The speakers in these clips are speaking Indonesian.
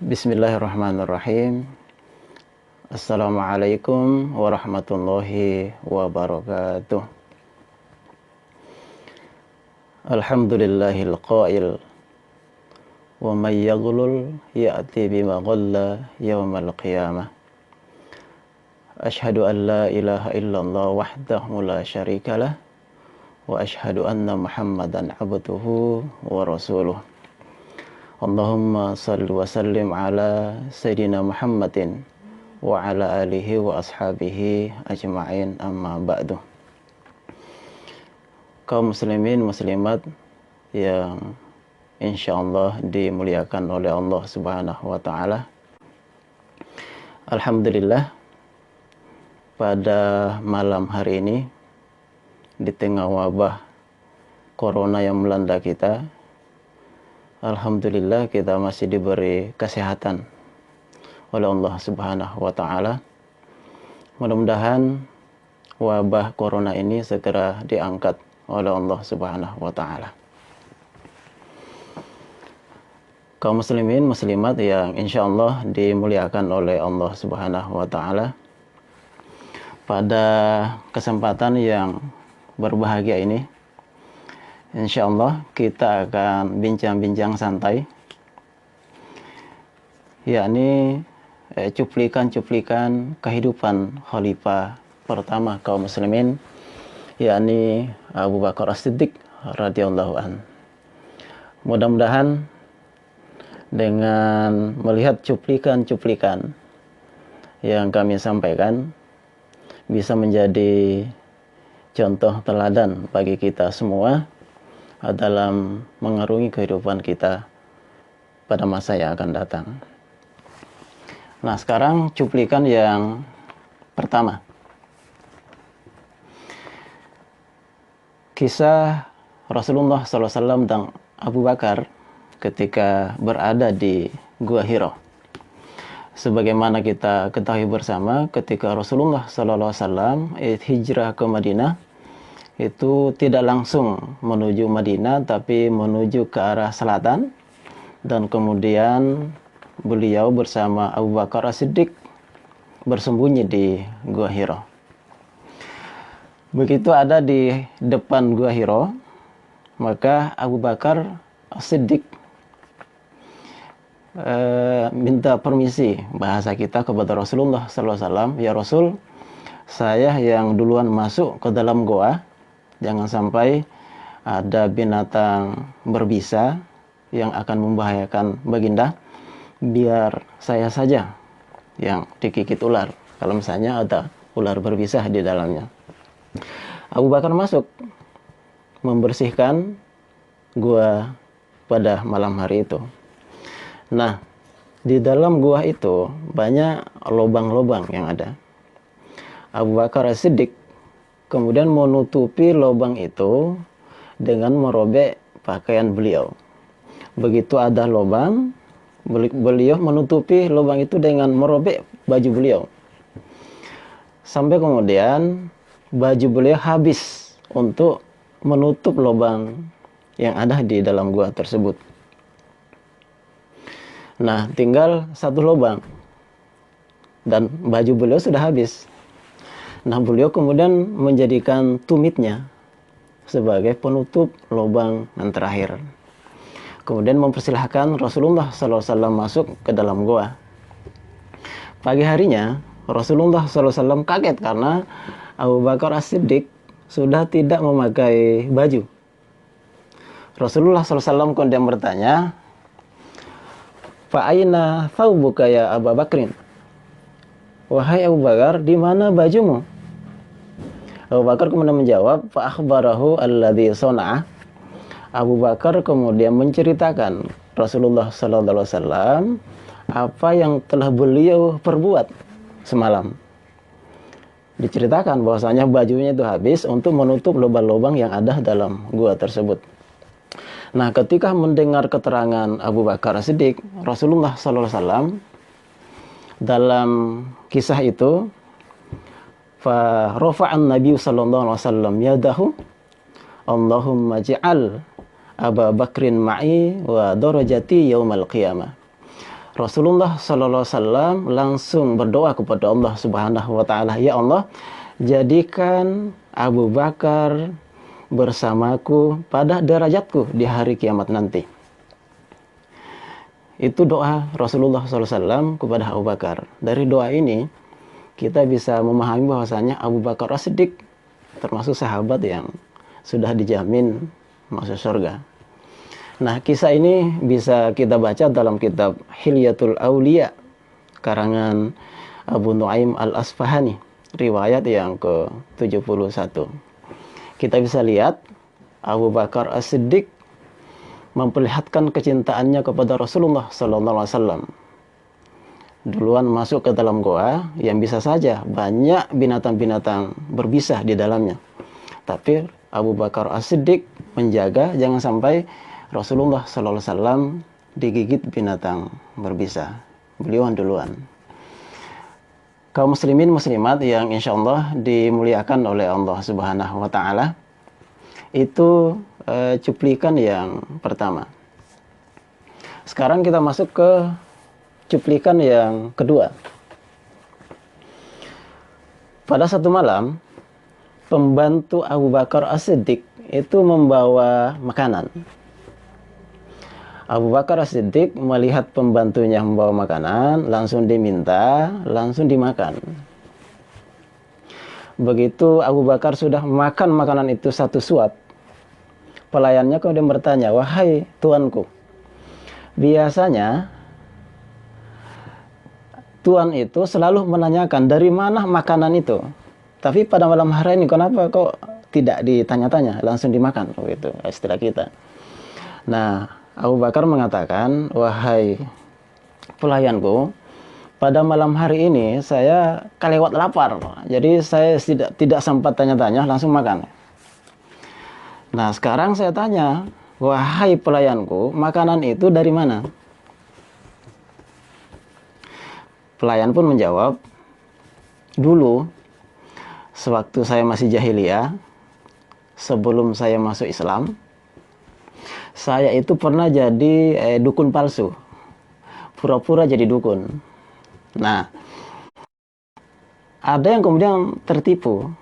Bismillahirrahmanirrahim. Assalamualaikum warahmatullahi wabarakatuh. Alhamdulillahil qail wa may yaghlul ya'ti bima ghalla yawmal qiyamah. Ashhadu an la ilaha illallah wahdahu la syarikalah wa ashhadu anna Muhammadan abduhu wa rasuluh. Allahumma salli wa sallim ala Sayyidina Muhammadin wa ala alihi wa ashabihi ajma'in, amma ba'du. Kaum muslimin muslimat yang insyaallah dimuliakan oleh Allah Subhanahu wa taala. Alhamdulillah, pada malam hari ini di tengah wabah corona yang melanda kita, alhamdulillah kita masih diberi kesehatan oleh Allah Subhanahu wa taala. Mudah-mudahan wabah corona ini segera diangkat oleh Allah Subhanahu wa taala. Kaum muslimin muslimat yang insyaallah dimuliakan oleh Allah Subhanahu wa taala, pada kesempatan yang berbahagia ini insyaallah kita akan bincang-bincang santai, yakni cuplikan-cuplikan kehidupan khalifah pertama kaum muslimin, yakni Abu Bakar As-Siddiq radhiyallahu an. Mudah-mudahan dengan melihat cuplikan-cuplikan yang kami sampaikan bisa menjadi contoh teladan bagi kita semua dalam mengarungi kehidupan kita pada masa yang akan datang. Nah, sekarang cuplikan yang pertama. Kisah Rasulullah SAW dan Abu Bakar ketika berada di Gua Hira. Sebagaimana kita ketahui bersama, ketika Rasulullah SAW hijrah ke Madinah, itu tidak langsung menuju Madinah, tapi menuju ke arah selatan, dan kemudian beliau bersama Abu Bakar As-Siddiq bersembunyi di Gua Hira. Begitu ada di depan Gua Hira, maka Abu Bakar As-Siddiq minta permisi, bahasa kita, kepada Rasulullah SAW. Ya Rasul, saya yang duluan masuk ke dalam goa, jangan sampai ada binatang berbisa yang akan membahayakan baginda, biar saya saja yang digigit ular kalau misalnya ada ular berbisa di dalamnya. Abu Bakar masuk membersihkan gua pada malam hari itu. Nah, di dalam gua itu banyak lubang-lubang yang ada. Abu Bakar As-Siddiq kemudian menutupi lubang itu dengan merobek pakaian beliau. Begitu ada lubang, beliau menutupi lubang itu dengan merobek baju beliau. Sampai kemudian baju beliau habis untuk menutup lubang yang ada di dalam gua tersebut. Nah, tinggal satu lubang dan baju beliau sudah habis. Nah, beliau kemudian menjadikan tumitnya sebagai penutup lubang yang terakhir. Kemudian mempersilahkan Rasulullah SAW masuk ke dalam goa. Pagi harinya Rasulullah SAW kaget karena Abu Bakar As-Siddiq sudah tidak memakai baju. Rasulullah SAW kemudian bertanya, "Fa'aina thawbuka ya Abu Bakrin?" Wahai Abu Bakar, di mana bajumu? Abu Bakar kemudian menjawab, "Fa akhbarahu alladhi sana'a." Abu Bakar kemudian menceritakan Rasulullah SAW apa yang telah beliau perbuat semalam. Diceritakan bahwasanya bajunya itu habis untuk menutup lubang-lubang yang ada dalam gua tersebut. Nah, ketika mendengar keterangan Abu Bakar As-Siddiq, Rasulullah SAW dalam kisah itu, fa rafa'an Nabi sallallahu alaihi wasallam yadahu, Allahumma ja'al Abu Bakrin ma'i wa darajati yaumal qiyamah. Rasulullah Sallallahu Alaihi Wasallam langsung berdoa kepada Allah Subhanahu Wa Taala, ya Allah, jadikan Abu Bakar bersamaku pada derajatku di hari kiamat nanti. Itu doa Rasulullah Sallallahu Alaihi Wasallam kepada Abu Bakar. Dari doa ini kita bisa memahami bahwasanya Abu Bakar As-Siddiq termasuk sahabat yang sudah dijamin masuk surga. Nah, kisah ini bisa kita baca dalam kitab Hilyatul Auliya karangan Abu Nuaim Al-Asfahani, riwayat yang ke-71. Kita bisa lihat Abu Bakar As-Siddiq memperlihatkan kecintaannya kepada Rasulullah Sallallahu Alaihi Wasallam. Duluan masuk ke dalam goa yang bisa saja banyak binatang-binatang berbisa di dalamnya. Tapi Abu Bakar As-Siddiq menjaga jangan sampai Rasulullah Sallallahu Alaihi Wasallam digigit binatang berbisa. Beliau duluan. Kaum muslimin muslimat yang insya Allah dimuliakan oleh Allah Subhanahu Wa Taala, itu cuplikan yang pertama. Sekarang kita masuk ke cuplikan yang kedua. Pada satu malam, pembantu Abu Bakar As-Siddiq itu membawa makanan. Abu Bakar As-Siddiq melihat pembantunya membawa makanan, langsung diminta, langsung dimakan. Begitu Abu Bakar sudah makan makanan itu satu suap, pelayannya kemudian bertanya, wahai tuanku, biasanya tuan itu selalu menanyakan dari mana makanan itu. Tapi pada malam hari ini kenapa kok tidak ditanya-tanya, langsung dimakan, begitu istilah kita. Nah, Abu Bakar mengatakan, wahai pelayanku, pada malam hari ini saya kelewat lapar, jadi saya tidak sempat tanya-tanya, langsung makan. Nah, sekarang saya tanya, wahai pelayanku, makanan itu dari mana? Pelayan pun menjawab, dulu sewaktu saya masih jahiliyah, sebelum saya masuk Islam, saya itu pernah jadi dukun palsu, pura-pura jadi dukun. Nah, ada yang kemudian tertipu,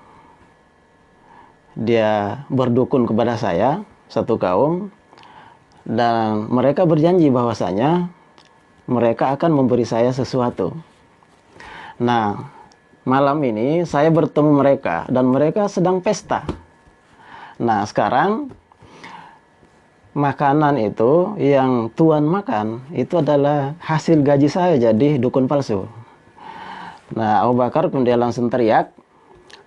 dia berdukun kepada saya, satu kaum, dan mereka berjanji bahwasanya mereka akan memberi saya sesuatu. Nah, malam ini saya bertemu mereka dan mereka sedang pesta. Nah, sekarang makanan itu yang tuan makan itu adalah hasil gaji saya jadi dukun palsu. Nah, Abu Bakar kemudian langsung teriak,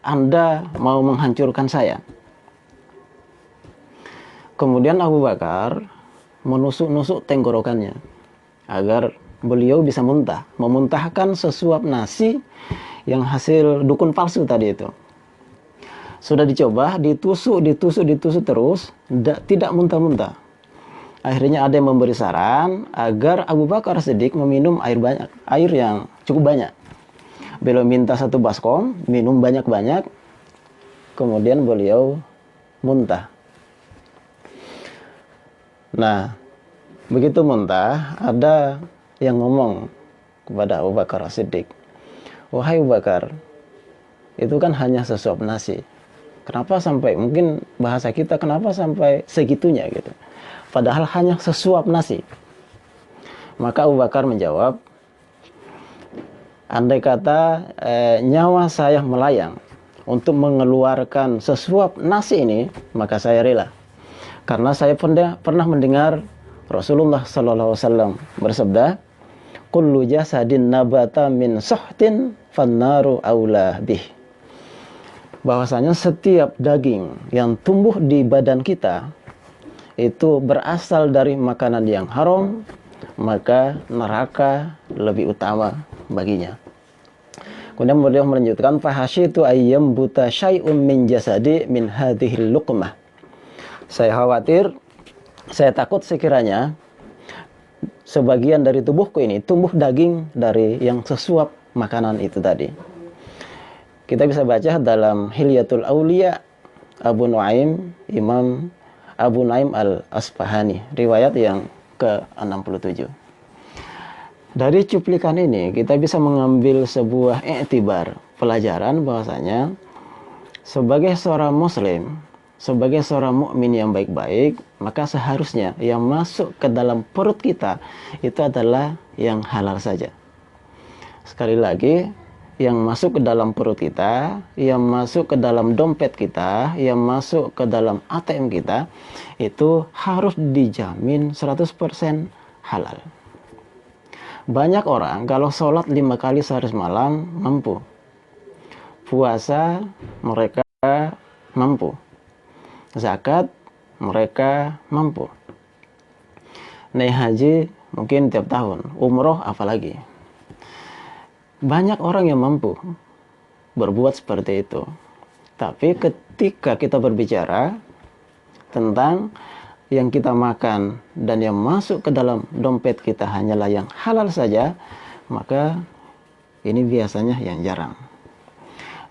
Anda mau menghancurkan saya. Kemudian Abu Bakar menusuk-nusuk tenggorokannya agar beliau bisa muntah, memuntahkan sesuap nasi yang hasil dukun palsu tadi itu. Sudah dicoba, ditusuk terus, tidak muntah-muntah. Akhirnya ada yang memberi saran agar Abu Bakar Siddiq meminum air yang cukup banyak. Beliau minta satu baskom, minum banyak-banyak, kemudian beliau muntah. Nah, begitu muntah, ada yang ngomong kepada Abu Bakar Siddiq, wahai Abu Bakar, itu kan hanya sesuap nasi. Kenapa sampai, mungkin bahasa kita, kenapa sampai segitunya gitu. Padahal hanya sesuap nasi. Maka Abu Bakar menjawab, andai kata nyawa saya melayang untuk mengeluarkan sesuap nasi ini, maka saya rela. Karena saya pernah mendengar Rasulullah Sallallahu Alaihi Wasallam bersabda, kullu jasadin nabata min suhtin fannaru aula bih. Bahwasanya setiap daging yang tumbuh di badan kita itu berasal dari makanan yang haram, maka neraka lebih utama baginya. Kemudian beliau melanjutkan, fahasyitu ayyam buta syai'un min jasadi min hadhil luqmah. Saya khawatir, saya takut sekiranya sebagian dari tubuhku ini tumbuh daging dari yang sesuap makanan itu tadi. Kita bisa baca dalam Hilyatul Auliya Abu Nuaim, Imam Abu Nuaim Al-Asfahani, riwayat yang ke-67. Dari cuplikan ini kita bisa mengambil sebuah iktibar, pelajaran bahwasanya sebagai seorang muslim, sebagai seorang mukmin yang baik-baik, maka seharusnya yang masuk ke dalam perut kita itu adalah yang halal saja. Sekali lagi, yang masuk ke dalam perut kita, yang masuk ke dalam dompet kita, yang masuk ke dalam ATM kita, itu harus dijamin 100% halal. Banyak orang kalau sholat 5 kali sehari semalam mampu. Puasa mereka mampu. Zakat mereka mampu. Naik haji mungkin tiap tahun. Umroh apalagi. Banyak orang yang mampu berbuat seperti itu. Tapi ketika kita berbicara tentang yang kita makan dan yang masuk ke dalam dompet kita hanyalah yang halal saja, maka ini biasanya yang jarang.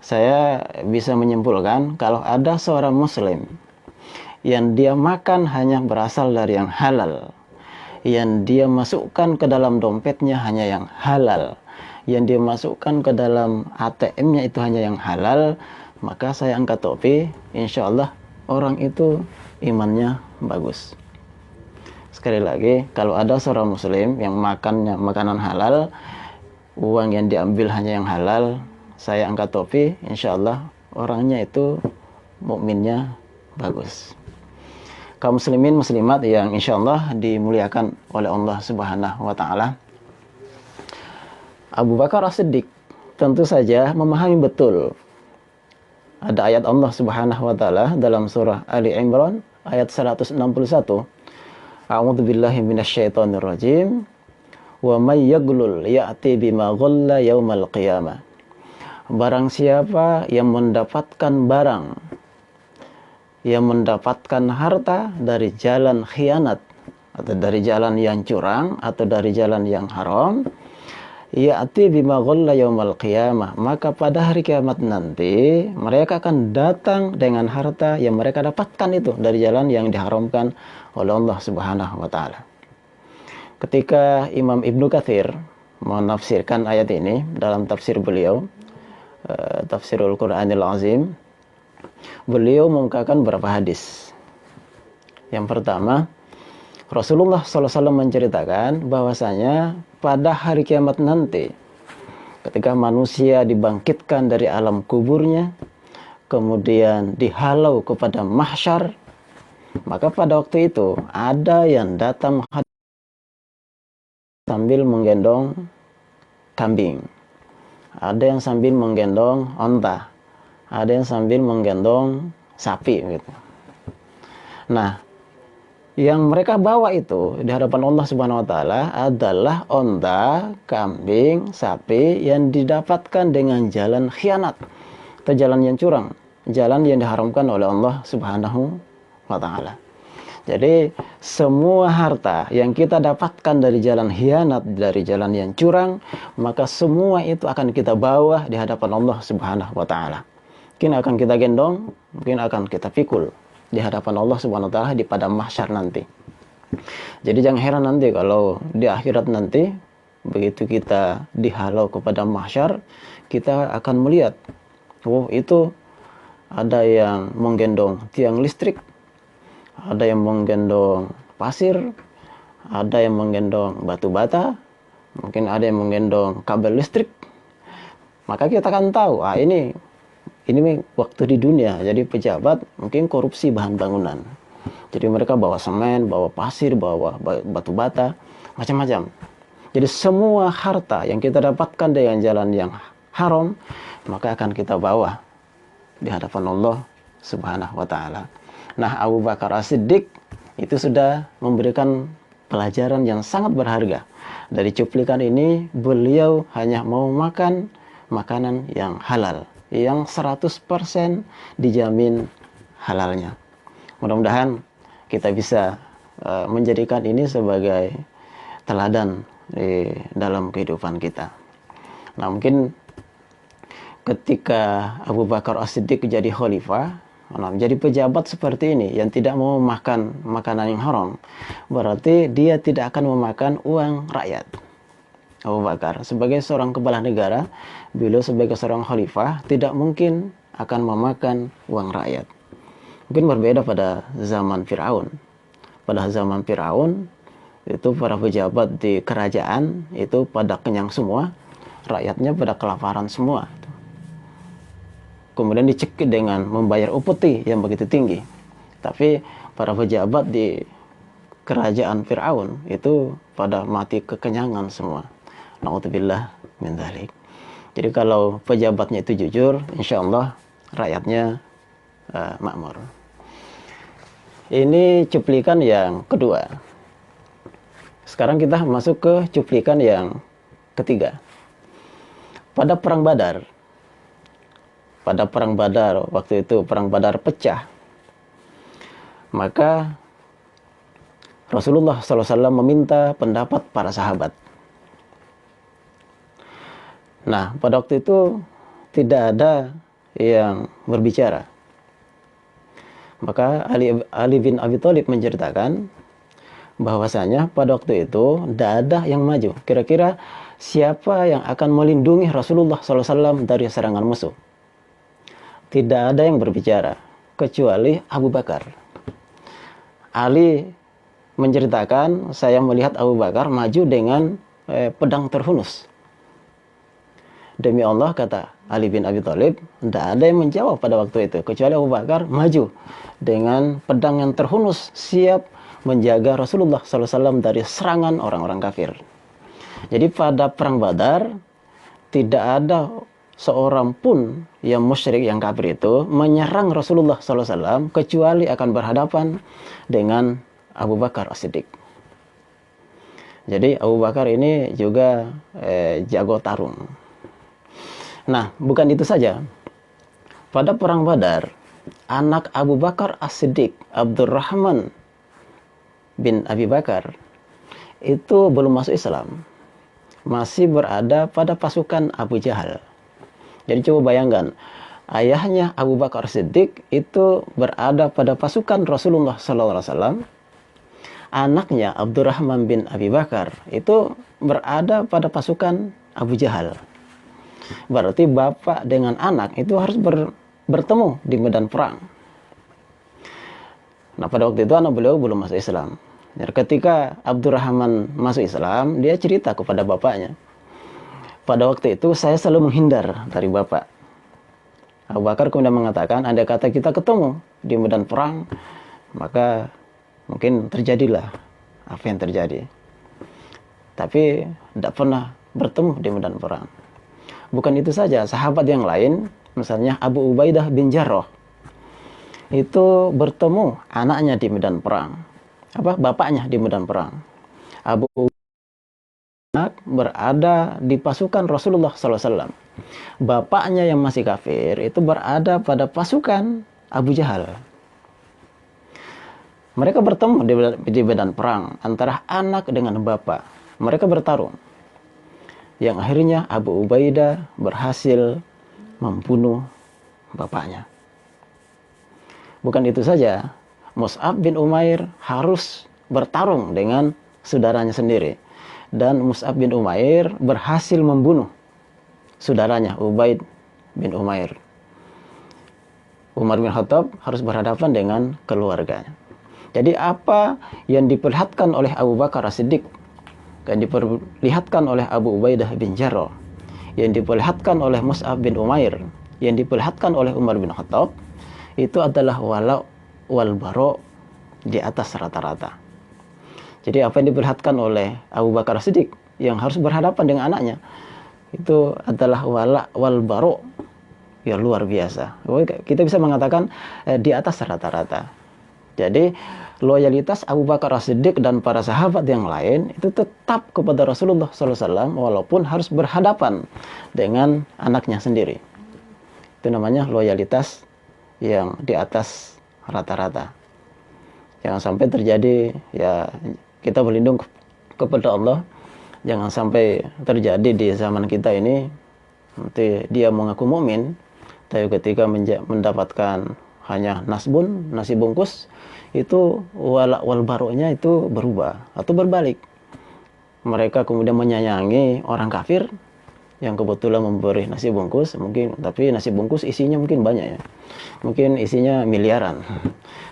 Saya bisa menyimpulkan kalau ada seorang muslim yang dia makan hanya berasal dari yang halal, yang dia masukkan ke dalam dompetnya hanya yang halal, yang dia masukkan ke dalam ATM-nya itu hanya yang halal, maka saya angkat topi, insya Allah orang itu imannya bagus. Sekali lagi, kalau ada seorang muslim yang makannya makanan halal, uang yang diambil hanya yang halal, saya angkat topi, insya Allah orangnya itu mukminnya bagus. Kaum muslimin muslimat yang insya Allah dimuliakan oleh Allah Subhanahu wa Ta'ala, Abu Bakar As-Siddiq tentu saja memahami betul. Ada ayat Allah Subhanahu wa Ta'ala dalam surah Ali Imran ayat 161. A'udzu billahi minasyaitonir rajim. Wa may yaghlul ya'ti bima ghalla yaumal qiyamah. Barang siapa yang mendapatkan barang, yang mendapatkan harta dari jalan khianat, atau dari jalan yang curang, atau dari jalan yang haram, ya'ti bima ghalla yaumal qiyamah, maka pada hari kiamat nanti mereka akan datang dengan harta yang mereka dapatkan itu dari jalan yang diharamkan oleh Allah Subhanahu wa Ta'ala. Ketika Imam Ibnu Katsir menafsirkan ayat ini dalam tafsir beliau, Tafsirul Quranil Azim, beliau mengungkapkan beberapa hadis. Yang pertama, Rasulullah SAW menceritakan bahwasanya pada hari kiamat nanti, ketika manusia dibangkitkan dari alam kuburnya, kemudian dihalau kepada mahsyar, maka pada waktu itu ada yang datang sambil menggendong kambing, ada yang sambil menggendong onta, ada yang sambil menggendong sapi gitu. Nah, yang mereka bawa itu di hadapan Allah Subhanahu wa Ta'ala adalah onta, kambing, sapi yang didapatkan dengan jalan khianat atau jalan yang curang, jalan yang diharamkan oleh Allah Subhanahu wa Ta'ala. Jadi semua harta yang kita dapatkan dari jalan khianat, dari jalan yang curang, maka semua itu akan kita bawa di hadapan Allah Subhanahu wa Ta'ala. Mungkin akan kita gendong, mungkin akan kita pikul di hadapan Allah Subhanahu wa Ta'ala di padang mahsyar nanti. Jadi jangan heran nanti kalau di akhirat nanti begitu kita dihalau kepada mahsyar, kita akan melihat, oh itu ada yang menggendong tiang listrik, ada yang menggendong pasir, ada yang menggendong batu bata, mungkin ada yang menggendong kabel listrik. Maka kita akan tahu, ini waktu di dunia, jadi pejabat mungkin korupsi bahan bangunan. Jadi mereka bawa semen, bawa pasir, bawa batu bata, macam-macam. Jadi semua harta yang kita dapatkan dengan jalan yang haram, maka akan kita bawa di hadapan Allah Subhanahu wa Ta'ala. Nah, Abu Bakar As-Siddiq itu sudah memberikan pelajaran yang sangat berharga. Dari cuplikan ini, beliau hanya mau makan makanan yang halal, yang 100% dijamin halalnya. Mudah-mudahan kita bisa menjadikan ini sebagai teladan di dalam kehidupan kita. Nah, mungkin ketika Abu Bakar As-Siddiq jadi khalifah, jadi pejabat seperti ini yang tidak mau makan makanan yang haram, berarti dia tidak akan memakan uang rakyat. Abu Bakar sebagai seorang kepala negara, beliau sebagai seorang khalifah tidak mungkin akan memakan uang rakyat. Mungkin berbeda pada zaman Firaun. Pada zaman Firaun itu para pejabat di kerajaan itu pada kenyang semua, rakyatnya pada kelaparan semua. Kemudian dicekik dengan membayar upeti yang begitu tinggi. Tapi para pejabat di kerajaan Firaun itu pada mati kekenyangan semua. Na'udzubillah min dzalik. Jadi kalau pejabatnya itu jujur, insya Allah rakyatnya makmur. Ini cuplikan yang kedua. Sekarang kita masuk ke cuplikan yang ketiga. Pada perang Badar, waktu itu perang Badar pecah, maka Rasulullah SAW meminta pendapat para sahabat. Nah, pada waktu itu tidak ada yang berbicara. Maka Ali bin Abi Thalib menceritakan bahwasanya pada waktu itu tidak ada yang maju. Kira-kira siapa yang akan melindungi Rasulullah SAW dari serangan musuh? Tidak ada yang berbicara kecuali Abu Bakar. Ali menceritakan, saya melihat Abu Bakar maju dengan pedang terhunus. Demi Allah, kata Ali bin Abi Thalib, tidak ada yang menjawab pada waktu itu kecuali Abu Bakar maju dengan pedang yang terhunus, siap menjaga Rasulullah SAW dari serangan orang-orang kafir. Jadi pada perang Badar tidak ada seorang pun yang musyrik, yang kafir itu menyerang Rasulullah SAW kecuali akan berhadapan dengan Abu Bakar As-Siddiq. Jadi Abu Bakar ini juga jago tarung. Nah, bukan itu saja. Pada perang Badar, anak Abu Bakar As-Siddiq, Abdurrahman bin Abi Bakar, itu belum masuk Islam. Masih berada pada pasukan Abu Jahal. Jadi coba bayangkan, ayahnya Abu Bakar As-Siddiq itu berada pada pasukan Rasulullah SAW. Anaknya Abdurrahman bin Abi Bakar itu berada pada pasukan Abu Jahal. Berarti bapak dengan anak itu harus bertemu di medan perang. Nah, pada waktu itu anak beliau belum masuk Islam. Dan ketika Abdurrahman masuk Islam, dia cerita kepada bapaknya, pada waktu itu saya selalu menghindar dari bapak. Abu Bakar kemudian mengatakan, andai kata kita ketemu di medan perang, maka mungkin terjadilah apa yang terjadi. Tapi tidak pernah bertemu di medan perang. Bukan itu saja, sahabat yang lain, misalnya Abu Ubaidah bin Jarrah, itu bertemu anaknya di medan perang. Bapaknya di medan perang. Abu Ubaidah berada di pasukan Rasulullah SAW. Bapaknya yang masih kafir itu berada pada pasukan Abu Jahal. Mereka bertemu di medan perang antara anak dengan bapak. Mereka bertarung. Yang akhirnya Abu Ubaidah berhasil membunuh bapaknya. Bukan itu saja, Mus'ab bin Umair harus bertarung dengan saudaranya sendiri. Dan Mus'ab bin Umair berhasil membunuh saudaranya, Ubaid bin Umair. Umar bin Khattab harus berhadapan dengan keluarganya. Jadi apa yang diperlihatkan oleh Abu Bakar As-Siddiq, yang diperlihatkan oleh Abu Ubaidah bin Jarrah, yang diperlihatkan oleh Mus'ab bin Umair, yang diperlihatkan oleh Umar bin Khattab, itu adalah wala wal bara di atas rata-rata. Jadi apa yang diperlihatkan oleh Abu Bakar As-Siddiq yang harus berhadapan dengan anaknya, itu adalah wala wal bara yang luar biasa. Kita bisa mengatakan di atas rata-rata. Jadi loyalitas Abu Bakar As-Siddiq dan para sahabat yang lain itu tetap kepada Rasulullah SAW walaupun harus berhadapan dengan anaknya sendiri. Itu namanya loyalitas yang di atas rata-rata. Jangan sampai terjadi, ya kita berlindung kepada Allah, jangan sampai terjadi di zaman kita ini, nanti dia mengaku mukmin, tapi ketika mendapatkan hanya nasi bungkus, itu wal baroknya itu berubah atau berbalik. mereka kemudian menyayangi orang kafir yang kebetulan memberi nasi bungkus, mungkin, tapi nasi bungkus isinya mungkin banyak ya, mungkin isinya miliaran,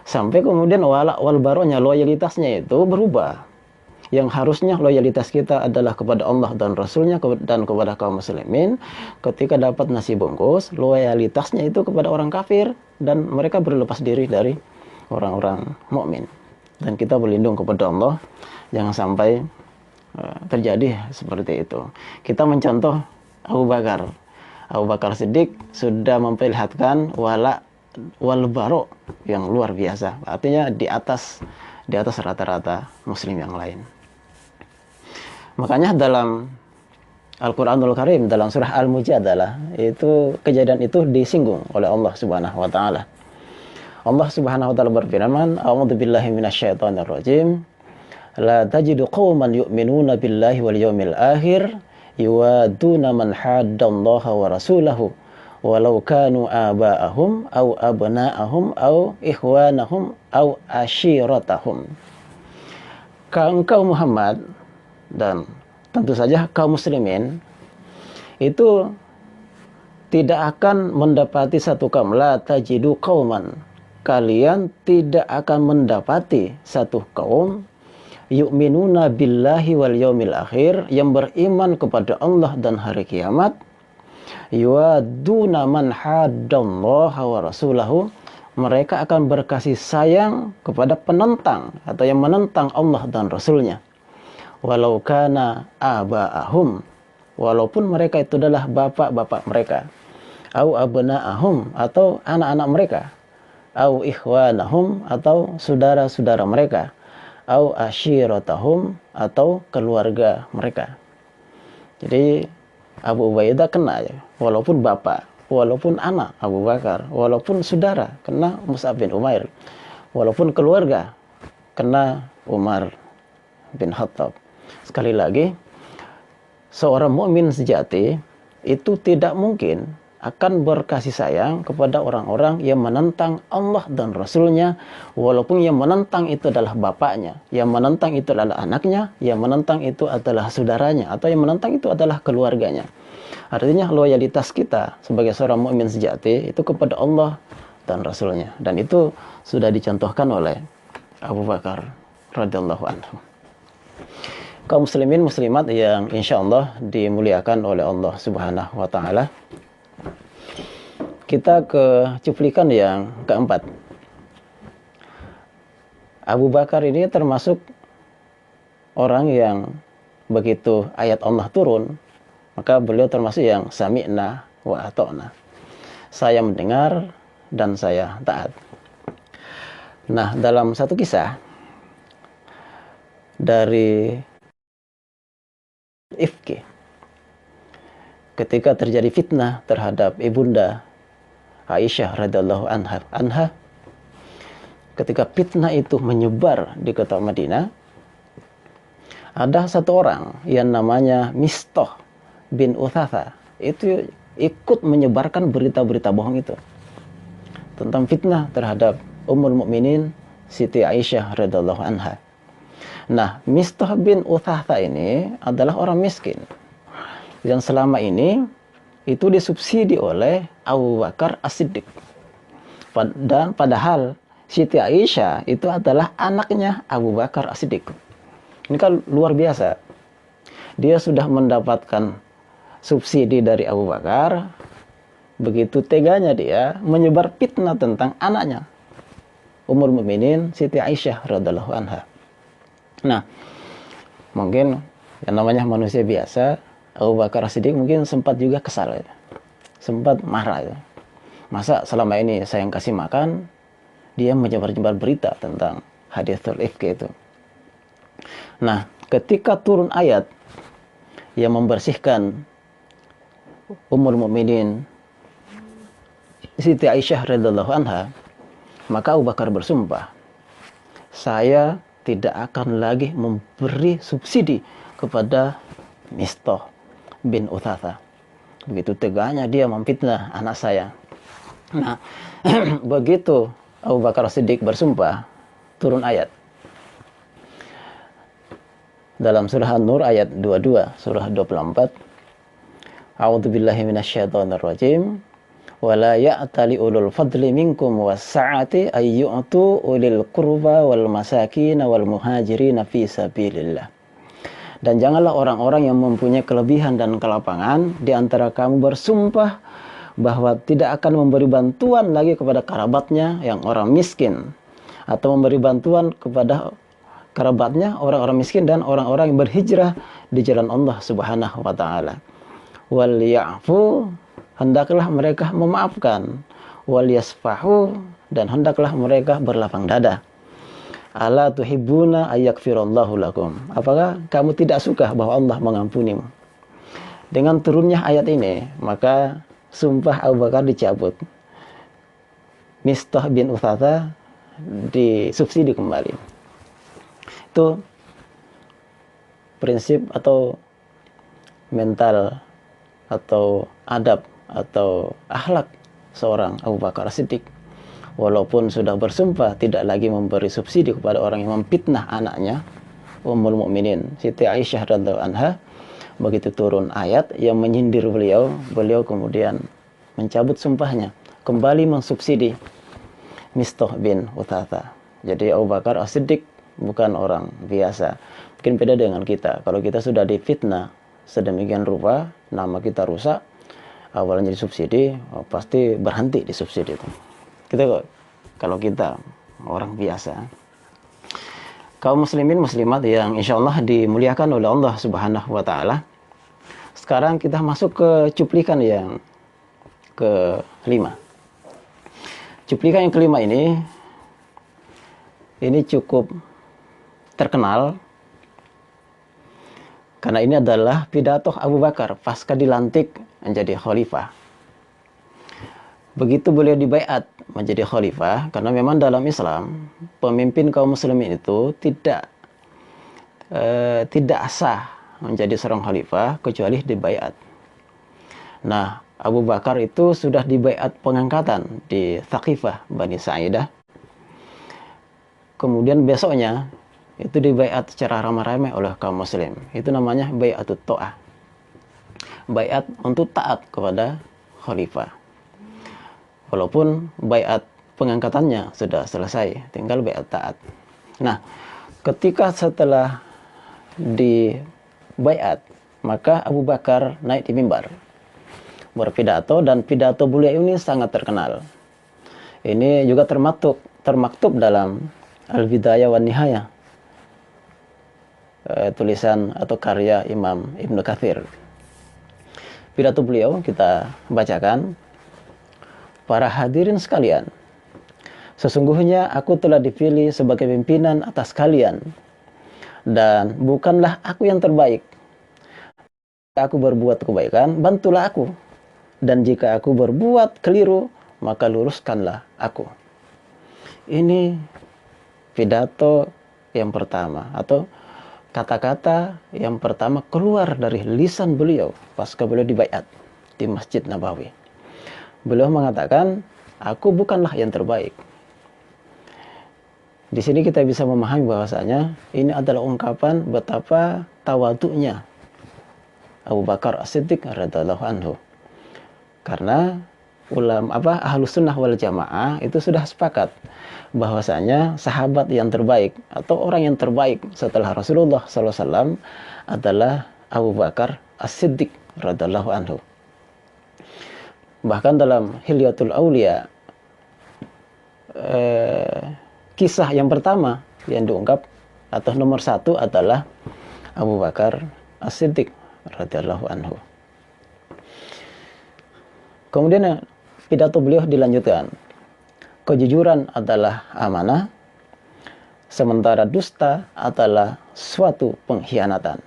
sampai kemudian wal baronya, loyalitasnya itu berubah. Yang harusnya loyalitas kita adalah kepada Allah dan Rasulnya dan kepada kaum muslimin, ketika dapat nasi bungkus, loyalitasnya itu kepada orang kafir dan mereka berlepas diri dari orang-orang mukmin. Dan kita berlindung kepada Allah jangan sampai terjadi seperti itu. Kita mencontoh Abu Bakar. Abu Bakar Siddiq sudah memperlihatkan wal baro yang luar biasa. Artinya di atas rata-rata muslim yang lain. Makanya dalam Al-Qur'anul Karim, dalam surah Al-Mujadalah, itu kejadian itu disinggung oleh Allah Subhanahu wa taala. Allah Subhanahu wa taala berfirman, "A'udzubillahi minasyaitonir rajim. La tajidu qauman yu'minuna billahi wal yawmil akhir yuwaduna man haddallaha wa rasulahu walau kanu aba'ahum aw abna'ahum aw ikhwanahum aw ashiratahum." Engkau Muhammad dan tentu saja kaum muslimin itu tidak akan mendapati satu kaum, la tajidu qauman, kalian tidak akan mendapati satu kaum yu'minuna billahi wal yaumil akhir, yang beriman kepada Allah dan hari kiamat, yuwaduna man haddallaha wa rasulahu, mereka akan berkasih sayang kepada penentang atau yang menentang Allah dan Rasulnya, walau kana aba'ahum, walaupun mereka itu adalah bapak-bapak mereka, au abna'ahum, atau anak-anak mereka, au ikhwanahum, atau saudara-saudara mereka, au ashiratahum, atau keluarga mereka. Jadi Abu Ubaidah kena ya, walaupun bapak, walaupun anak Abu Bakar, walaupun saudara kena Mus'ab bin Umair, walaupun keluarga kena Umar bin Khattab. Sekali lagi, seorang mukmin sejati itu tidak mungkin akan berkasih sayang kepada orang-orang yang menentang Allah dan Rasulnya, walaupun yang menentang itu adalah bapaknya, yang menentang itu adalah anaknya, yang menentang itu adalah saudaranya, atau yang menentang itu adalah keluarganya. Artinya loyalitas kita sebagai seorang mukmin sejati itu kepada Allah dan Rasulnya, dan itu sudah dicontohkan oleh Abu Bakar radhiyallahu anhu. Kaum muslimin muslimat yang insya Allah dimuliakan oleh Allah Subhanahu wa taala, kita ke cuplikan yang keempat. Abu Bakar ini termasuk orang yang begitu ayat Allah turun, maka beliau termasuk yang sami'na wa ata'na, saya mendengar dan saya taat. Nah, dalam satu kisah dari Ifki, ketika terjadi fitnah terhadap ibunda Aisyah radhiyallahu anha, ketika fitnah itu menyebar di kota Madinah, ada satu orang yang namanya Mistah bin Utsatha itu ikut menyebarkan berita-berita bohong itu tentang fitnah terhadap Ummul Mukminin Siti Aisyah radhiyallahu anha. Nah, Mistah bin Utsatha ini adalah orang miskin yang selama ini itu disubsidi oleh Abu Bakar As-Siddiq. Dan padahal Siti Aisyah itu adalah anaknya Abu Bakar As-Siddiq. Ini kan luar biasa. Dia sudah mendapatkan subsidi dari Abu Bakar, begitu teganya dia menyebar fitnah tentang anaknya Ummul Mukminin Siti Aisyah radhiyallahu anha. Nah, mungkin yang namanya manusia biasa, Abu Bakar As-Siddiq mungkin sempat juga kesal ya. Sempat marah ya. Masa selama ini saya yang kasih makan, dia menyebar-nyebar berita tentang haditsul ifki itu. Nah, ketika turun ayat yang membersihkan Ummul Mukminin Siti Aisyah radhiyallahu anha, maka Abu Bakar bersumpah, saya tidak akan lagi memberi subsidi kepada Mistah bin Utsatha. Begitu teganya dia memfitnah anak saya. Nah, begitu Abu Bakar Siddiq bersumpah, turun ayat. dalam surah An-Nur ayat 22, surah 24. A'udzubillahi minasyaitonirrajim. Wala ya'tali ulul fadli minkum was-sa'ati ay yu'tu ulil qurba wal masakin wal muhajirin fi sabilillah. Dan janganlah orang-orang yang mempunyai kelebihan dan kelapangan di antara kamu bersumpah bahwa tidak akan memberi bantuan lagi kepada kerabatnya yang orang miskin, atau memberi bantuan kepada kerabatnya orang-orang miskin dan orang-orang yang berhijrah di jalan Allah Subhanahu wa taala. Wal ya'fu, hendaklah mereka memaafkan, wal yasfahu, dan hendaklah mereka berlapang dada. Ala tuhibbuna ayyakfirallahu lakum, apakah kamu tidak suka bahwa Allah mengampunimu? Dengan turunnya ayat ini, maka sumpah Abu Bakar dicabut. Mistah bin Utsatha disubsidi kembali. Itu prinsip atau mental atau adab atau akhlak seorang Abu Bakar As-Siddiq. Walaupun sudah bersumpah tidak lagi memberi subsidi kepada orang yang memfitnah anaknya, Ummul Mukminin Siti Aisyah radhiyallahu anha, begitu turun ayat yang menyindir beliau, beliau kemudian mencabut sumpahnya, kembali mensubsidi Mistah bin Utsatha. Jadi Abu Bakar As-Siddiq bukan orang biasa. Mungkin beda dengan kita. Kalau kita sudah difitnah sedemikian rupa, nama kita rusak, awalnya disubsidi, pasti berhenti di subsidi itu. Kalau kita orang biasa, kaum muslimin muslimat yang insya Allah dimuliakan oleh Allah Subhanahu wa taala. Sekarang kita masuk ke cuplikan yang kelima. Cuplikan yang kelima ini cukup terkenal karena ini adalah pidato Abu Bakar pasca dilantik menjadi khalifah. Begitu beliau dibaiat menjadi khalifah, karena memang dalam Islam pemimpin kaum muslimin itu tidak sah menjadi seorang khalifah kecuali dibaiat. Nah, Abu Bakar itu sudah dibaiat pengangkatan di Thaqifah Bani Sa'idah. Kemudian besoknya itu dibaiat secara ramai-ramai oleh kaum muslim. Itu namanya bai'atut ta'ah. Baiat untuk taat kepada khalifah. Walaupun baiat pengangkatannya sudah selesai, tinggal baiat taat. Nah, ketika setelah dibaiat, maka Abu Bakar naik di mimbar berpidato, dan pidato beliau ini sangat terkenal. Ini juga termaktub dalam Al-Bidayah wan Nihayah, tulisan atau karya Imam Ibnu Katsir. Pidato beliau kita bacakan. Para hadirin sekalian, sesungguhnya aku telah dipilih sebagai pimpinan atas kalian, dan bukanlah aku yang terbaik. Jika aku berbuat kebaikan, bantulah aku, dan jika aku berbuat keliru, maka luruskanlah aku. Ini pidato yang pertama, atau kata-kata yang pertama keluar dari lisan beliau pasca beliau dibaiat di Masjid Nabawi. Beliau mengatakan, aku bukanlah yang terbaik. Di sini kita bisa memahami bahwasanya ini adalah ungkapan betapa tawadhu'nya Abu Bakar As-Siddiq radhiyallahu anhu. Karena Ahlus Sunnah wal Jamaah itu sudah sepakat bahwasanya sahabat yang terbaik atau orang yang terbaik setelah Rasulullah SAW adalah Abu Bakar As-Siddiq radhiyallahu anhu. Bahkan dalam Hilyatul Aulia, kisah yang pertama yang diungkap atau nomor satu adalah Abu Bakar As-Siddiq radhiyallahu anhu. Kemudian pidato beliau dilanjutkan. Kejujuran adalah amanah, sementara dusta adalah suatu pengkhianatan.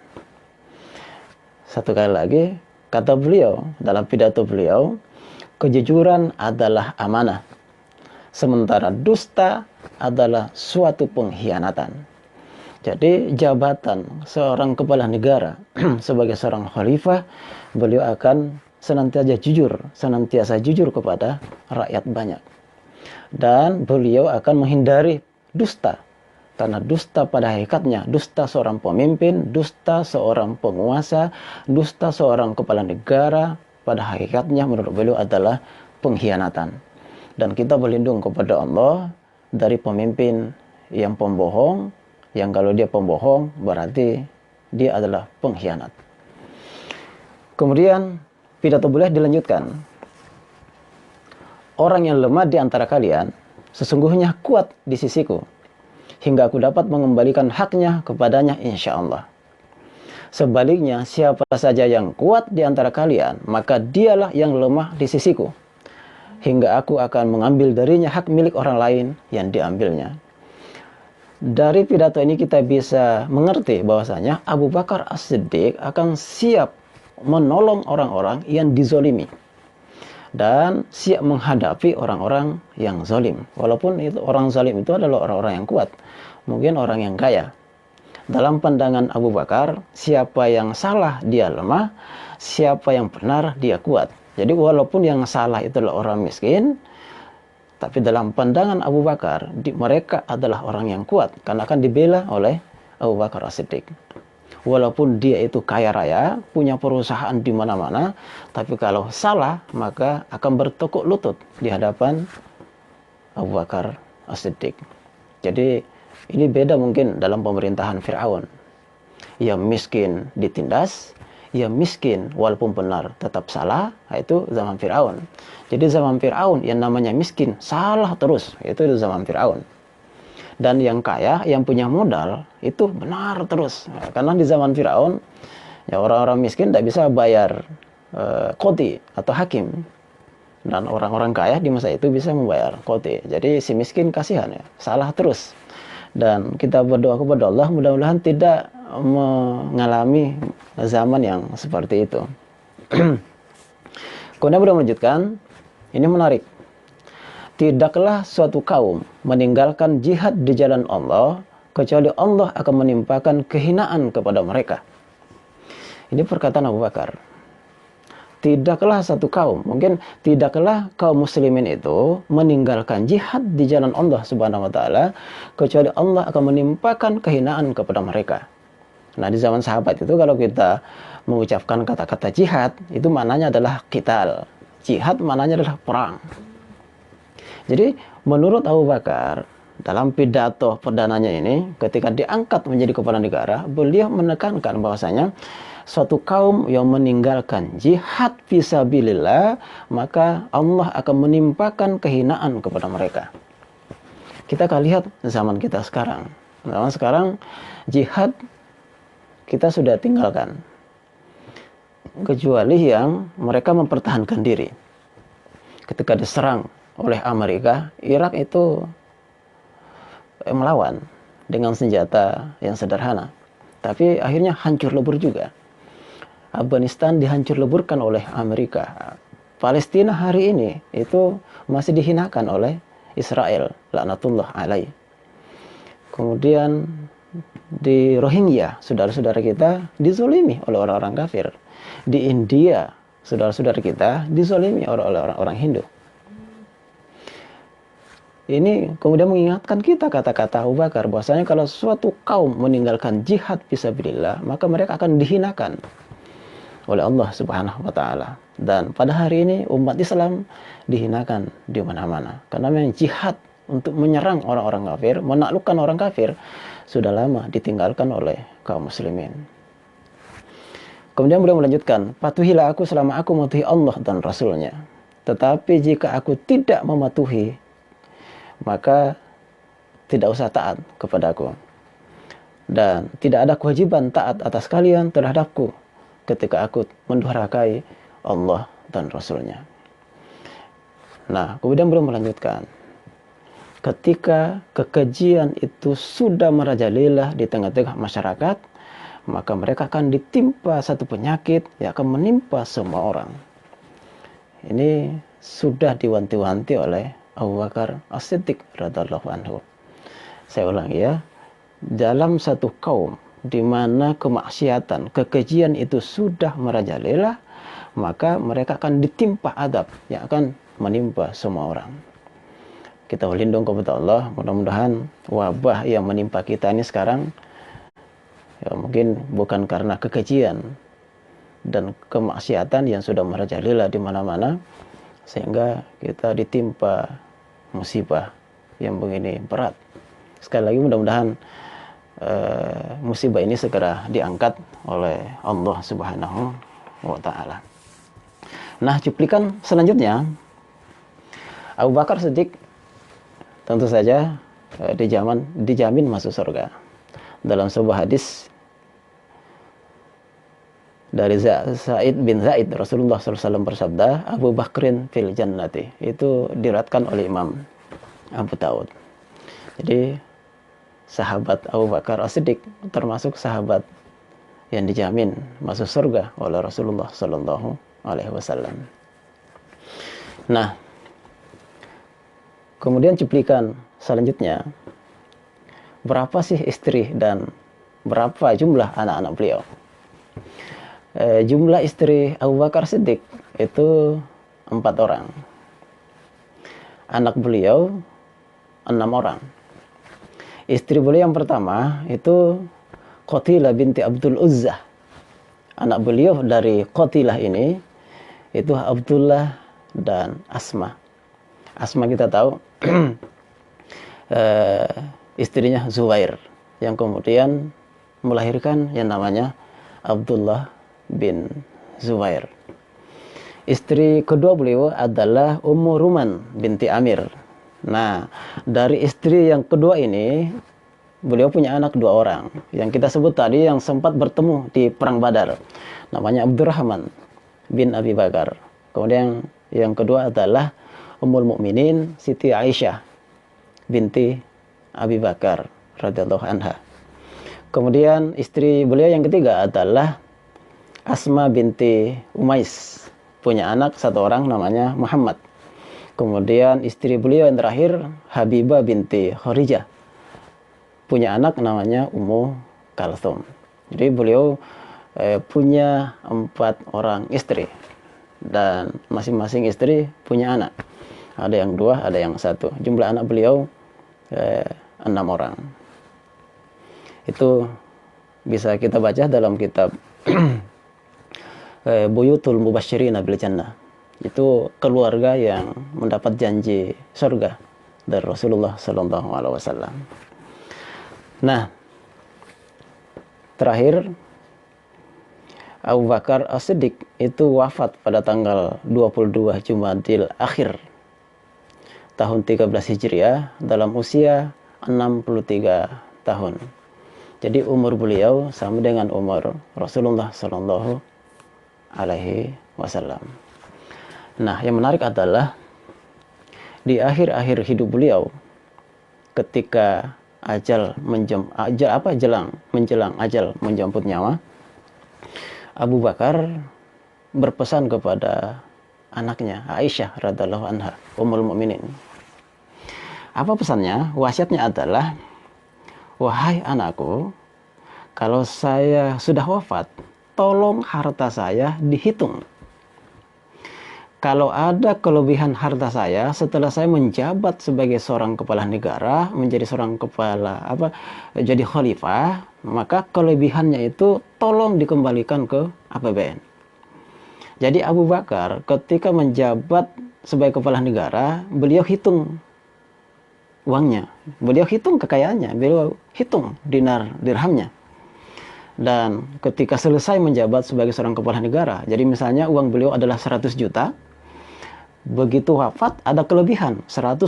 Satu kali lagi, kata beliau dalam pidato beliau, kejujuran adalah amanah, sementara dusta adalah suatu pengkhianatan. Jadi jabatan seorang kepala negara sebagai seorang khalifah, beliau akan senantiasa jujur kepada rakyat banyak. Dan beliau akan menghindari dusta, Karena dusta pada hakikatnya, dusta seorang pemimpin, dusta seorang penguasa, dusta seorang kepala negara, pada hakikatnya menurut beliau adalah pengkhianatan. Dan kita berlindung kepada Allah dari pemimpin yang pembohong, yang kalau dia pembohong berarti dia adalah pengkhianat. Kemudian pidato beliau dilanjutkan. Orang yang lemah di antara kalian sesungguhnya kuat di sisiku, hingga aku dapat mengembalikan haknya kepadanya insya Allah. Sebaliknya, siapa saja yang kuat di antara kalian, maka dialah yang lemah di sisiku, hingga aku akan mengambil darinya hak milik orang lain yang diambilnya. Dari pidato ini kita bisa mengerti bahwasanya Abu Bakar As-Siddiq akan siap menolong orang-orang yang dizolimi dan siap menghadapi orang-orang yang zalim. Walaupun itu orang zalim itu adalah orang-orang yang kuat, mungkin orang yang kaya. Dalam pandangan Abu Bakar, siapa yang salah dia lemah, siapa yang benar dia kuat. Jadi walaupun yang salah itu adalah orang miskin, tapi dalam pandangan Abu Bakar, mereka adalah orang yang kuat karena akan dibela oleh Abu Bakar As-Siddiq. Walaupun dia itu kaya raya, punya perusahaan di mana-mana, tapi kalau salah maka akan bertekuk lutut di hadapan Abu Bakar As-Siddiq. Jadi ini beda mungkin dalam pemerintahan Fir'aun. Yang miskin ditindas, yang miskin walaupun benar tetap salah, itu zaman Fir'aun. Jadi zaman Fir'aun yang namanya miskin salah terus, itu zaman Fir'aun. Dan yang kaya, yang punya modal itu benar terus. Karena di zaman Fir'aun ya orang-orang miskin tidak bisa bayar qadhi atau hakim. Dan orang-orang kaya di masa itu bisa membayar qadhi. Jadi si miskin kasihan ya, salah terus. Dan kita berdoa kepada Allah mudah-mudahan tidak mengalami zaman yang seperti itu. Kemudian beliau melanjutkan, ini menarik. Tidaklah suatu kaum meninggalkan jihad di jalan Allah kecuali Allah akan menimpakan kehinaan kepada mereka. Ini perkataan Abu Bakar. Tidaklah satu kaum, mungkin tidaklah kaum muslimin itu meninggalkan jihad di jalan Allah Subhanahu wa taala kecuali Allah akan menimpakan kehinaan kepada mereka. Nah, di zaman sahabat itu kalau kita mengucapkan kata-kata jihad, itu maknanya adalah qital. Jihad maknanya adalah perang. Jadi, menurut Abu Bakar, dalam pidato perdananya ini, ketika diangkat menjadi kepala negara, beliau menekankan bahwasanya suatu kaum yang meninggalkan jihad fisabilillah, maka Allah akan menimpakan kehinaan kepada mereka. Kita akan lihat zaman kita sekarang. Zaman sekarang jihad kita sudah tinggalkan. Kecuali yang mereka mempertahankan diri. Ketika diserang oleh Amerika, Irak itu melawan dengan senjata yang sederhana. Tapi akhirnya hancur lebur juga. Afghanistan dihancur leburkan oleh Amerika. Palestina hari ini itu masih dihinakan oleh Israel, laknatullah alaih. Kemudian di Rohingya, saudara-saudara kita dizolimi oleh orang-orang kafir. Di India, saudara-saudara kita dizolimi oleh orang-orang Hindu. Ini kemudian mengingatkan kita kata-kata Abu Bakar bahwasanya kalau suatu kaum meninggalkan jihad fisabilillah, maka mereka akan dihinakan oleh Allah Subhanahu wa taala. Dan pada hari ini umat Islam dihinakan di mana-mana. Karena memang jihad untuk menyerang orang-orang kafir, menaklukkan orang kafir sudah lama ditinggalkan oleh kaum muslimin. Kemudian beliau melanjutkan, patuhilah aku selama aku mematuhi Allah dan Rasulnya. Tetapi jika aku tidak mematuhi, maka tidak usah taat kepadaku. Dan tidak ada kewajiban taat atas kalian terhadapku ketika aku mendurhakai Allah dan Rasulnya. Nah, kemudian beliau melanjutkan, ketika kekejian itu sudah merajalela di tengah-tengah masyarakat, maka mereka akan ditimpa satu penyakit yang akan menimpa semua orang. Ini sudah diwanti-wanti oleh Abu Bakar As-Siddiq radhiyallahu anhu. Saya ulangi ya, dalam satu kaum di mana kemaksiatan, kekejian itu sudah merajalela, maka mereka akan ditimpa adab yang akan menimpa semua orang. kita berlindung kepada Allah. Mudah-mudahan wabah yang menimpa kita ini sekarang ya mungkin bukan karena kekejian dan kemaksiatan yang sudah merajalela di mana-mana, sehingga kita ditimpa musibah yang begini berat. Sekali lagi mudah-mudahan musibah ini segera diangkat oleh Allah Subhanahu wa Ta'ala. Nah, cuplikan selanjutnya, Abu Bakar Siddiq tentu saja dijamin masuk surga. Dalam sebuah hadis dari Sa'id bin Zaid, Rasulullah SAW bersabda, Abu Bakrin fil jannati. Itu diriwayatkan oleh Imam Abu Daud. Jadi sahabat Abu Bakar As-Siddiq termasuk sahabat yang dijamin masuk surga oleh Rasulullah SAW. Nah, kemudian cuplikan selanjutnya, berapa sih istri dan berapa jumlah anak-anak beliau? Jumlah istri Abu Bakar Siddiq itu 4 orang. Anak beliau 6 orang. Istri beliau yang pertama itu Qatilah binti Abdul Uzzah. Anak beliau dari Qatilah ini itu Abdullah dan Asma. Asma kita tahu istrinya Zubair yang kemudian melahirkan yang namanya Abdullah bin Zubair. Istri kedua beliau adalah Ummu Ruman binti Amir. Nah, dari istri yang kedua ini beliau punya anak 2 orang yang kita sebut tadi yang sempat bertemu di perang Badar. Namanya Abdurrahman bin Abi Bakar. Kemudian yang kedua adalah Ummul Mukminin Siti Aisyah binti Abi Bakar radhiyallahu anha. Kemudian istri beliau yang ketiga adalah Asma binti Umais, punya anak 1 orang namanya Muhammad. Kemudian istri beliau yang terakhir Habibah binti Kharijah, punya anak namanya Ummu Kalthum. Jadi beliau punya 4 orang istri dan masing-masing istri punya anak. Ada yang 2, ada yang 1. Jumlah anak beliau 6 orang. Itu bisa kita baca dalam kitab Buyutul Mubasysyirina bil Jannah. Itu keluarga yang mendapat janji surga dari Rasulullah SAW. Nah, terakhir Abu Bakar As-Siddiq itu wafat pada tanggal 22 Jumadil Akhir tahun 13 Hijriah dalam usia 63 tahun. Jadi umur beliau sama dengan umur Rasulullah SAW. Nah, yang menarik adalah di akhir-akhir hidup beliau, ketika menjelang ajal menjemput nyawa, Abu Bakar berpesan kepada anaknya Aisyah radhiyallahu anha, Ummul Mukminin. Apa pesannya? Wasiatnya adalah, wahai anakku, kalau saya sudah wafat, tolong harta saya dihitung. Kalau ada kelebihan harta saya setelah saya menjabat sebagai seorang kepala negara, menjadi seorang jadi khalifah, maka kelebihannya itu tolong dikembalikan ke APBN. Jadi Abu Bakar ketika menjabat sebagai kepala negara, beliau hitung uangnya, beliau hitung kekayaannya, beliau hitung dinar dirhamnya. Dan ketika selesai menjabat sebagai seorang kepala negara, jadi misalnya uang beliau adalah 100 juta, begitu wafat ada kelebihan 150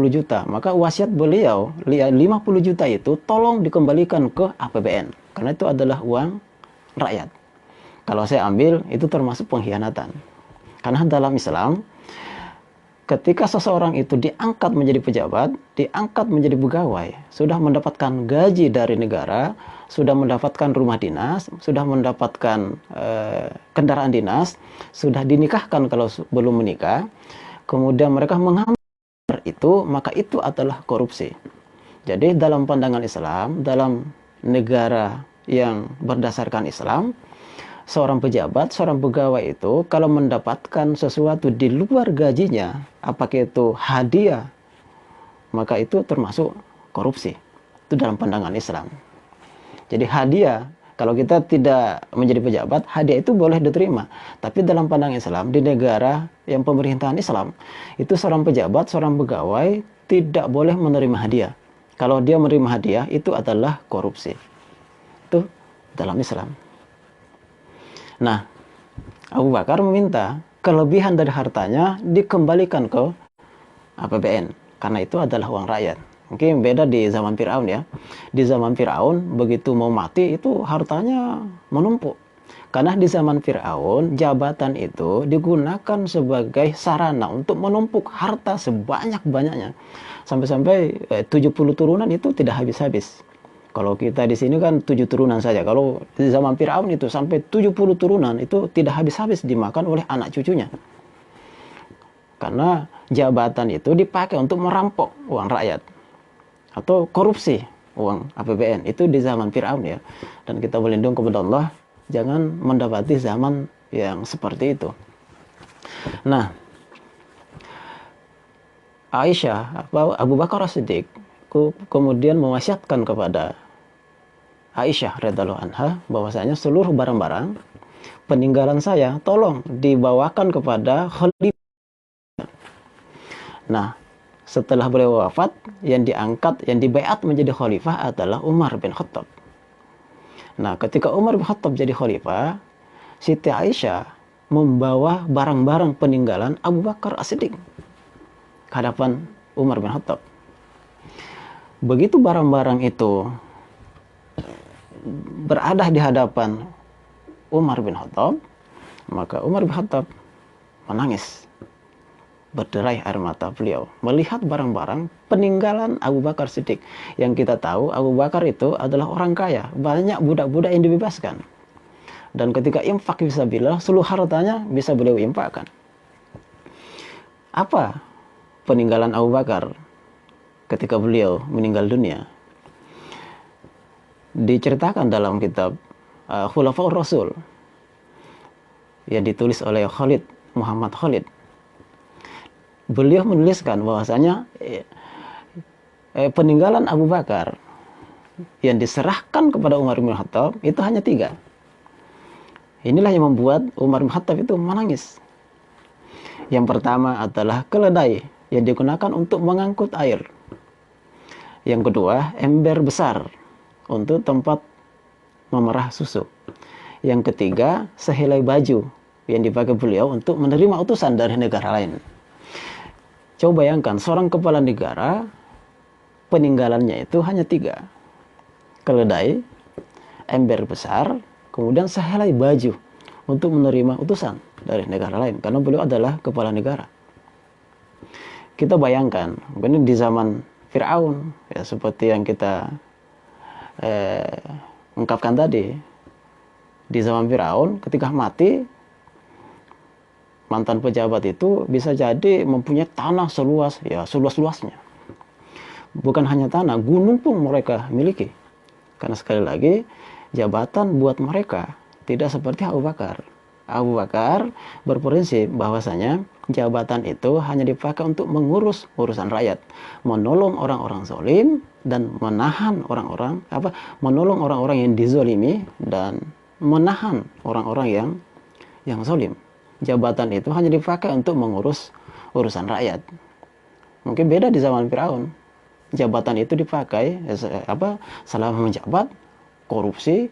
juta, maka wasiat beliau 50 juta itu tolong dikembalikan ke APBN, karena itu adalah uang rakyat. Kalau saya ambil, itu termasuk pengkhianatan. Karena dalam Islam, ketika seseorang itu diangkat menjadi pejabat, diangkat menjadi pegawai, sudah mendapatkan gaji dari negara, sudah mendapatkan rumah dinas, sudah mendapatkan kendaraan dinas, sudah dinikahkan kalau belum menikah, kemudian mereka mengambil itu, maka itu adalah korupsi. Jadi dalam pandangan Islam, dalam negara yang berdasarkan Islam, seorang pejabat, seorang pegawai itu kalau mendapatkan sesuatu di luar gajinya, apakah itu hadiah maka itu termasuk korupsi. Itu dalam pandangan Islam. Jadi hadiah, kalau kita tidak menjadi pejabat, hadiah itu boleh diterima. Tapi dalam pandangan Islam, di negara yang pemerintahan Islam, itu seorang pejabat, seorang pegawai tidak boleh menerima hadiah. Kalau dia menerima hadiah, itu adalah korupsi. Itu dalam Islam. Nah, Abu Bakar meminta kelebihan dari hartanya dikembalikan ke APBN. Karena itu adalah uang rakyat. Mungkin beda di zaman Fir'aun ya. Di zaman Fir'aun, begitu mau mati, itu hartanya menumpuk. Karena di zaman Fir'aun, jabatan itu digunakan sebagai sarana untuk menumpuk harta sebanyak-banyaknya. Sampai-sampai 70 turunan itu tidak habis-habis. Kalau kita di sini kan 7 turunan saja. Kalau di zaman Fir'aun itu sampai 70 turunan itu tidak habis-habis dimakan oleh anak cucunya. Karena jabatan itu dipakai untuk merampok uang rakyat. Atau korupsi uang APBN. Itu di zaman Fir'aun ya. Dan kita berlindung kepada Allah, jangan mendapati zaman yang seperti itu. Nah, Aisyah, Abu Bakar As-Siddiq kemudian mewasiatkan kepada Aisyah radhiyallahu anha bahwasanya seluruh barang-barang peninggalan saya tolong dibawakan kepada khalifah. Nah, setelah beliau wafat, yang diangkat, yang dibaiat menjadi khalifah adalah Umar bin Khattab. Nah, ketika Umar bin Khattab jadi khalifah, Siti Aisyah membawa barang-barang peninggalan Abu Bakar As-Siddiq ke hadapan Umar bin Khattab. Begitu barang-barang itu berada di hadapan Umar bin Khattab, maka Umar bin Khattab menangis. Berderai air mata beliau melihat barang-barang peninggalan Abu Bakar Siddiq. Yang kita tahu Abu Bakar itu adalah orang kaya, banyak budak-budak yang dibebaskan, dan ketika infak fisabilillah seluruh hartanya bisa beliau infakkan. Apa peninggalan Abu Bakar ketika beliau meninggal dunia? Diceritakan dalam kitab Khulafaur Rasul yang ditulis oleh Muhammad Khalid. Beliau menuliskan bahwasanya peninggalan Abu Bakar yang diserahkan kepada Umar bin Khattab itu hanya 3. Inilah yang membuat Umar bin Khattab itu menangis. Yang pertama adalah keledai yang digunakan untuk mengangkut air. Yang kedua, ember besar untuk tempat memerah susu. Yang ketiga, sehelai baju yang dipakai beliau untuk menerima utusan dari negara lain. Coba bayangkan, seorang kepala negara peninggalannya itu hanya 3. Keledai, ember besar, kemudian sehelai baju untuk menerima utusan dari negara lain. Karena beliau adalah kepala negara. Kita bayangkan, mungkin di zaman Fir'aun, ya, seperti yang kita ungkapkan tadi. Di zaman Fir'aun, ketika mati, mantan pejabat itu bisa jadi mempunyai tanah seluas, ya seluas-luasnya. Bukan hanya tanah, gunung pun mereka miliki. Karena sekali lagi, jabatan buat mereka tidak seperti Abu Bakar. Abu Bakar berprinsip bahwasanya jabatan itu hanya dipakai untuk mengurus urusan rakyat, menolong orang-orang zalim dan menahan menolong orang-orang yang dizolimi dan menahan orang-orang yang zalim. Jabatan itu hanya dipakai untuk mengurus urusan rakyat. Mungkin beda di zaman Fir'aun. Jabatan itu dipakai selama menjabat, korupsi,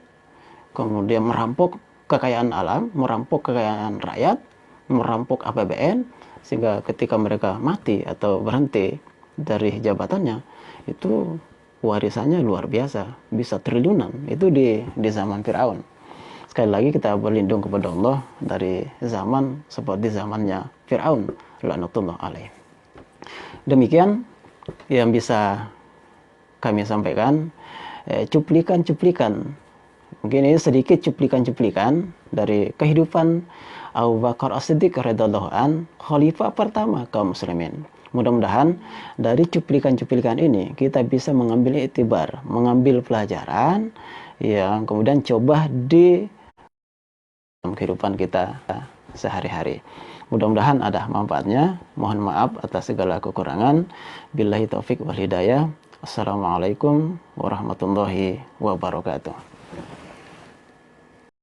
kemudian merampok kekayaan alam, merampok kekayaan rakyat, merampok APBN, sehingga ketika mereka mati atau berhenti dari jabatannya, itu warisannya luar biasa, bisa triliunan. Itu di zaman Fir'aun. Sekali lagi kita berlindung kepada Allah dari zaman seperti zamannya Fir'aun laknatullah alaih. Demikian yang bisa kami sampaikan, cuplikan-cuplikan. Mungkin ini sedikit cuplikan-cuplikan dari kehidupan Abu Bakar As-Siddiq radhiyallahu an, khalifah pertama kaum muslimin. Mudah-mudahan dari cuplikan-cuplikan ini kita bisa mengambil iktibar, mengambil pelajaran yang kemudian coba di dalam kehidupan kita sehari-hari. Mudah-mudahan ada manfaatnya. Mohon maaf atas segala kekurangan. Billahi taufik wal hidayah. Assalamualaikum warahmatullahi wabarakatuh.